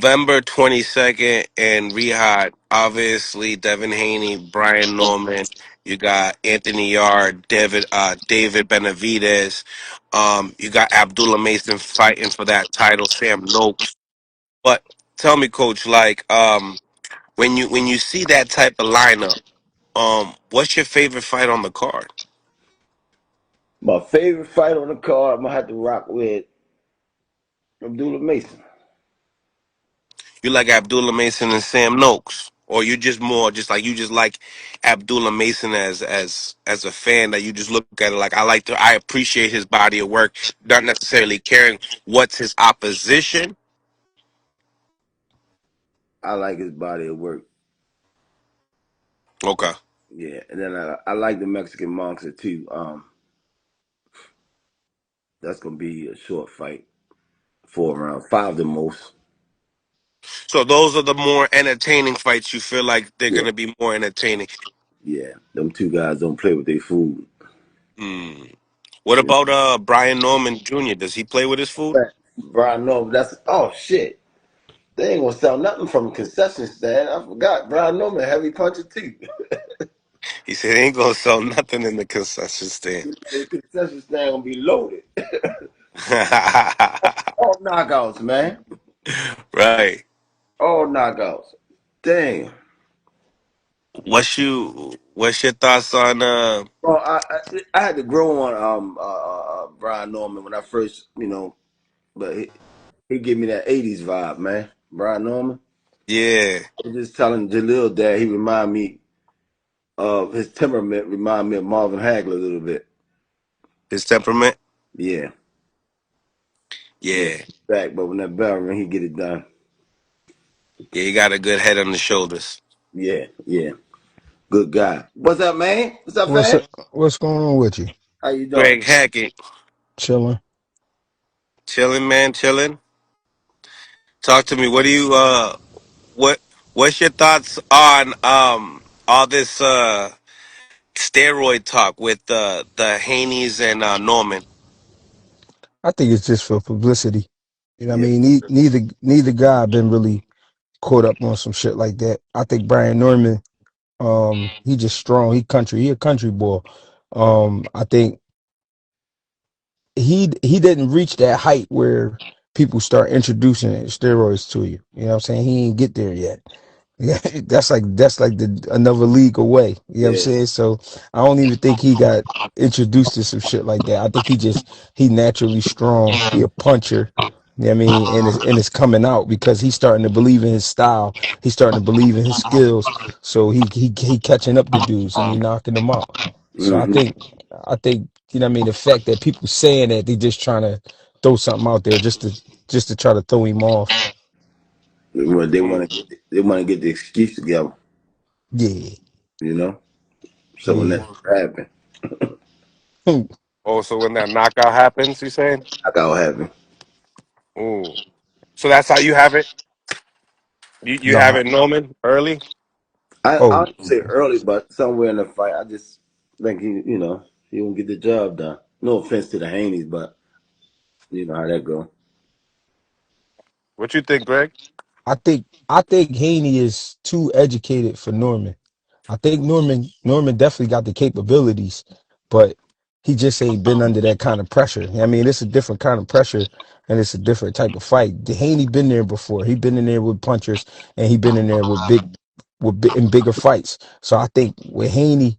November 22nd in Riyadh. Obviously, Devin Haney, Brian Norman. You got Anthony Yard, David Benavidez. You got Abdullah Mason fighting for that title. Sam Noakes. But tell me, Coach, like when you see that type of lineup, what's your favorite fight on the card? My favorite fight on the card, I'm gonna have to rock with Abdullah Mason. You like Abdullah Mason and Sam Noakes, or you just more just like you just like Abdullah Mason as a fan that you just look at it like I appreciate his body of work, not necessarily caring what's his opposition. I like his body of work. Okay, Yeah, and then I like the Mexican monster too. That's gonna be a short fight, 4 rounds, five the most. so those are the more entertaining fights. You feel like they're Yeah, gonna be more entertaining. yeah. Them two guys don't play with their food. Hmm. What about Brian Norman Jr.? Does he play with his food? Brian Norman, that's oh shit. They ain't gonna sell nothing from a concession stand. I forgot Brian Norman, heavy puncher too. He said he ain't gonna sell nothing in the concession stand. The concession stand gonna be loaded. All knockouts, man. Right. All knockouts. Dang. What's your thoughts on Well, I had to grow on Brian Norman when I first, but he gave me that '80s vibe, man. Brian Norman. yeah, I was just telling Jalil that he remind me of his temperament, remind me of Marvin Hagler a little bit. his temperament? Yeah, yeah. Yeah. Back, but when that bell ring, he get it done. Yeah, he got a good head on the shoulders. Yeah, yeah. Good guy. What's up, man? What's up, What's fam? up? What's going on with you? How you doing? Greg Hackett, Chilling. chilling, man, chilling. Talk to me. What do you what what's your thoughts on all this steroid talk with the Haneys and Norman? I think it's just for publicity. You know what I Yeah. mean? Neither guy been really caught up on some shit like that. I think Brian Norman, he just strong. He a country boy. I think he didn't reach that height where people start introducing steroids to you. You know what I'm saying? He ain't get there yet. Yeah, that's like the another league away. You know what I'm Yeah. saying? So I don't even think he got introduced to some shit like that. I think he naturally strong. He a puncher. You know what I mean? And it's coming out because he's starting to believe in his style. He's starting to believe in his skills. So he catching up to dudes and he knocking them out. So I Mm-hmm. think I think you know what I mean, the fact that people saying that they just trying to throw something out there just to try to throw him off. They Mm. want to they want to get the excuse together, Yeah. you know. So when Yeah. that happen, Oh, so when that knockout happens, you saying? I got what happened. Ooh. So that's how you have it? You have Nah. it Norman early? I Oh, don't say early, but somewhere in the fight, I just think he won't get the job done. No offense to the Haneys, but you know how that go. What you think, Greg? I think Haney is too educated for Norman. I think Norman definitely got the capabilities, but he just ain't been under that kind of pressure. I mean, it's a different kind of pressure and it's a different type of fight. Haney been there before. He been in there with punchers and he been in there with in bigger fights. So I think with Haney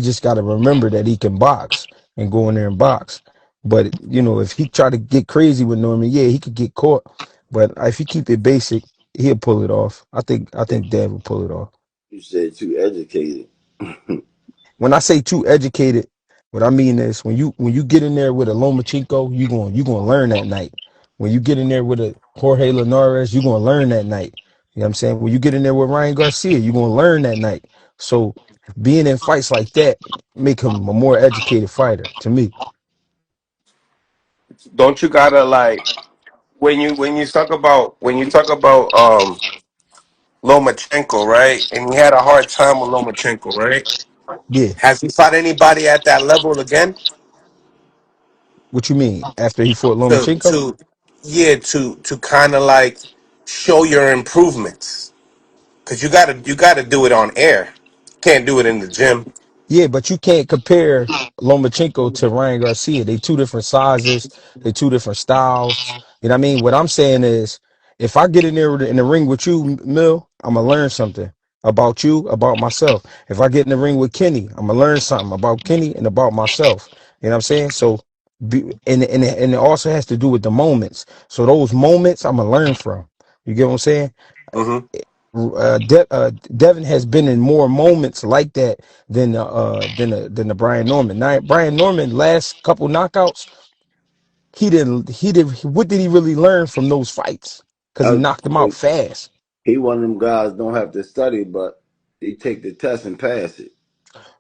just got to remember that he can box and go in there and box. But if he try to get crazy with Norman, yeah, he could get caught. But if he keep it basic, he'll pull it off. I think Dad will pull it off. You said too educated. When I say too educated, what I mean is when you get in there with a Lomachenko, you gonna learn that night. When you get in there with a Jorge Linares, you're gonna learn that night. You know what I'm saying? When you get in there with Ryan Garcia, you're gonna learn that night. So being in fights like that make him a more educated fighter to me. Don't you gotta like when you talk about Lomachenko, right? And he had a hard time with Lomachenko, right? Yeah. Has he fought anybody at that level again? What you mean? After he fought To Lomachenko? to yeah, to kind of like show your improvements because you gotta do it on air. Can't do it in the gym. Yeah, but you can't compare Lomachenko to Ryan Garcia. They two different sizes. They two different styles. You know what I mean? What I'm saying is, if I get in there in the ring with you, Mill, I'm gonna learn something about you, about myself. If I get in the ring with Kenny, I'm gonna learn something about Kenny and about myself. You know what I'm saying? So, and it also has to do with the moments. So those moments, I'm gonna learn from. You get what I'm saying? Hmm. Devin has been in more moments like that than the Brian Norman. Now, Brian Norman last couple knockouts, he did what did he really learn from those fights? Because I he was knocked them gonna out say, fast. he one of them guys don't have to study, but he take the test and pass it.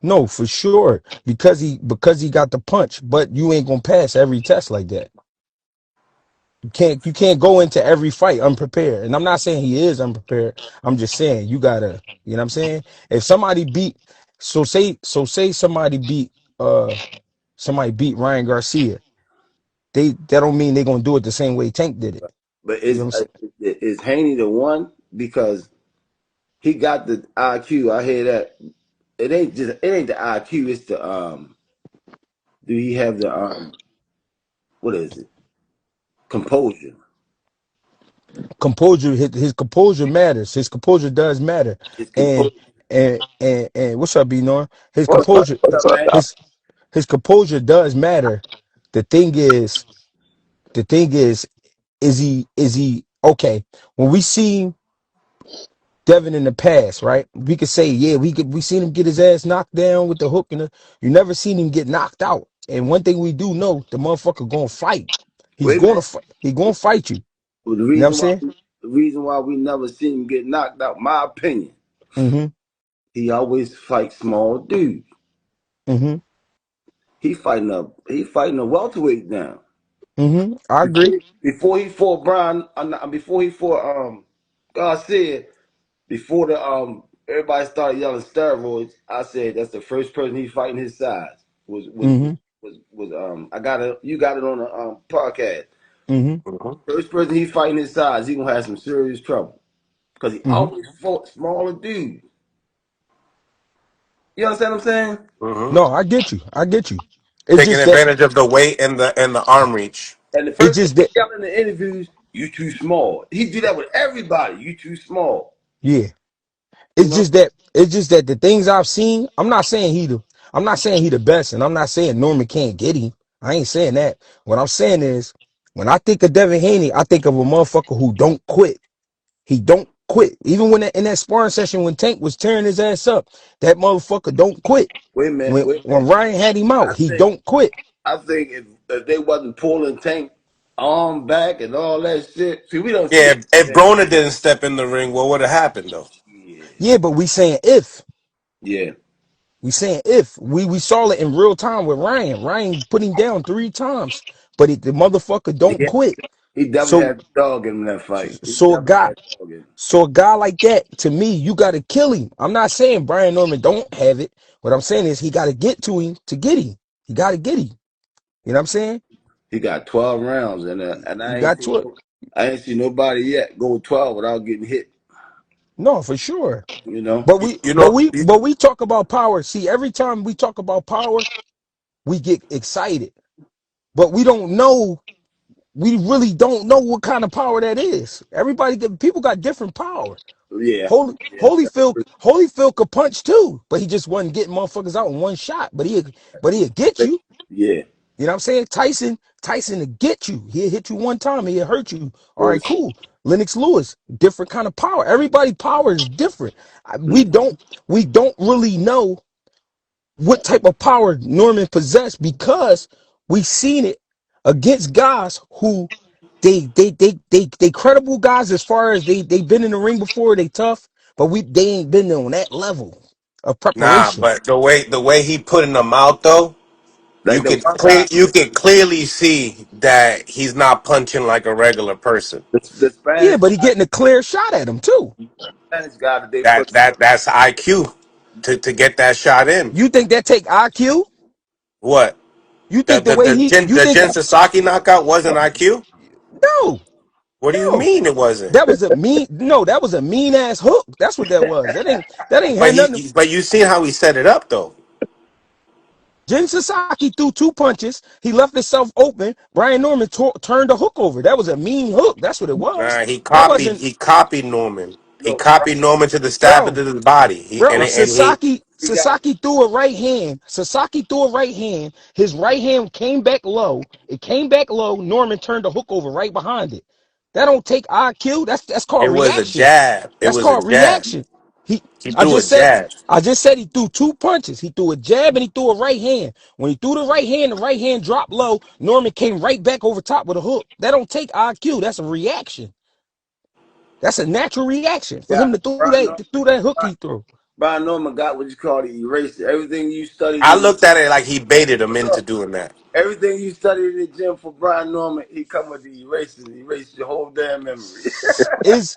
No, for sure, because he got the punch. But you ain't gonna pass every test like that. You can't go into every fight unprepared. And I'm not saying he is unprepared. I'm just saying you gotta, you know what I'm saying? If somebody beat say somebody beat Ryan Garcia, that don't mean they're gonna do it the same way Tank did it. But You know what I'm saying? is Haney the one because he got the IQ? I hear that it ain't the IQ. It's the Do he have the what is it? Composure. Composure, his composure matters. His composure does matter. His And composure. and what's up, B Norm? His What's composure up, man? his his composure does matter. The thing is, the thing is he okay? When we see Devin in the past, right? We could say, yeah, we seen him get his ass knocked down with the hook you never seen him get knocked out. And one thing we do know, the motherfucker gonna fight. He's Wait a gonna minute. fight. He gonna fight you. Well, You know what I'm saying? the reason why we never seen him get knocked out, my opinion, Mm-hmm. he always fights small dudes. Mm-hmm. He fighting a welterweight now. Mm-hmm. I agree. Before he fought Brian, before he fought Garcia, before the everybody started yelling steroids, I said that's the first person he fighting his size. Mm-hmm. I got it. You got it on the podcast. Mm-hmm. Hmm. First person he fighting his size, he gonna have some serious trouble because he Mm-hmm. always fought smaller dudes. You understand what I'm saying? Hmm. No, I get you. I get you. It's Taking just that advantage of the weight and the arm reach. And the it's first thing just that he yell in the interviews, "You too small." He do that with everybody. You too small. yeah. You It's know. just that it's just that the things I've seen, I'm not saying he the best, and I'm not saying Norman can't get him. I ain't saying that. What I'm saying is when I think of Devin Haney, I think of a motherfucker who don't quit. He don't quit. Even when in that sparring session when Tank was tearing his ass up, that motherfucker don't quit. Wait a minute. When Wait a when minute. Ryan had him I out, he think. don't quit. I think if they wasn't pulling Tank arm back and all that shit. See, we don't see Yeah, if that. Broner didn't step in the ring, what would have happened though? Yeah. Yeah, but we saying if. Yeah. We saying if we saw it in real time with Ryan. Ryan put him down 3 times, but the motherfucker don't Yeah. quit. He definitely So had a dog in that fight. He so a definitely guy had a dog in him. so a guy like that, to me, you gotta kill him. I'm not saying Brian Norman don't have it. What I'm saying is he gotta get to him to get him. He gotta get him. You know what I'm saying? He got 12 rounds, and You got to it. I ain't seen nobody yet go 12 without getting hit. No, for sure. You know. But You, we you but know, we you, but we talk about power. See, every time we talk about power, we get excited. But we really don't know what kind of power that is. People got different power. Yeah. Yeah. Holyfield could punch too, but he just wasn't getting motherfuckers out in one shot. But he'll get you. Yeah. You know what I'm saying? Tyson to get you. He'll hit you one time, he'll hurt you. All For right, cool. Lennox Lewis, different kind of power. Everybody power is different. We sure. don't really know what type of power Norman possessed because we seen it against guys who they credible guys as far as they've been in the ring before, they tough, but they ain't been on that level of nah, preparation. but the way he putting them out though, Like the one guy, you can clearly see that he's not punching like a regular person. the Yeah, but he getting a clear shot at him too. Spanish guy that they That put. that that's IQ to get that shot in. You think that take IQ? What You the think the the way the Jin, you the think Jin Sasaki knockout wasn't IQ? no, What do you No, mean it wasn't? that was a mean. No, that was a mean ass hook. That's what that was. That ain't But had nothing. but you seen how he set it up though. Jen Sasaki threw 2 punches. He left himself open. Brian Norman turned the hook over. That was a mean hook. That's what it was. Nah, That wasn't, he copied Norman. He No, copied Norman to the stab bro. into the body. Bro, And he he got Sasaki threw a right hand. Sasaki threw a right hand. His right hand came back low. It came back low. Norman turned the hook over right behind it. That don't take IQ. That's it called was a reaction. jab. It That's was a called jab. reaction. He He I threw a just said jab. I just said he threw 2 punches. He threw a jab and he threw a right hand. When he threw the right hand dropped low. Norman came right back over top with a hook. That don't take IQ. That's a reaction. That's a natural reaction for him got to throw that hook he threw. Brian Norman got what you call the eraser. Everything you studied I in looked at it like he baited him into look, doing that. everything you studied in the gym for Brian Norman, he come with the eraser, erase your whole damn memory. Is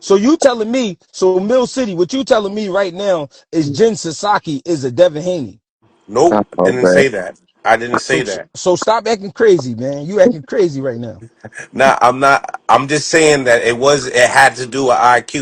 so you telling me, so Mill City, what you telling me right now is Jen Sasaki is a Devin Haney. Nope, didn't Okay. say that. I didn't say that. So stop acting crazy, man. You acting crazy right now. Nah, I'm not. I'm just saying that it had to do with IQ.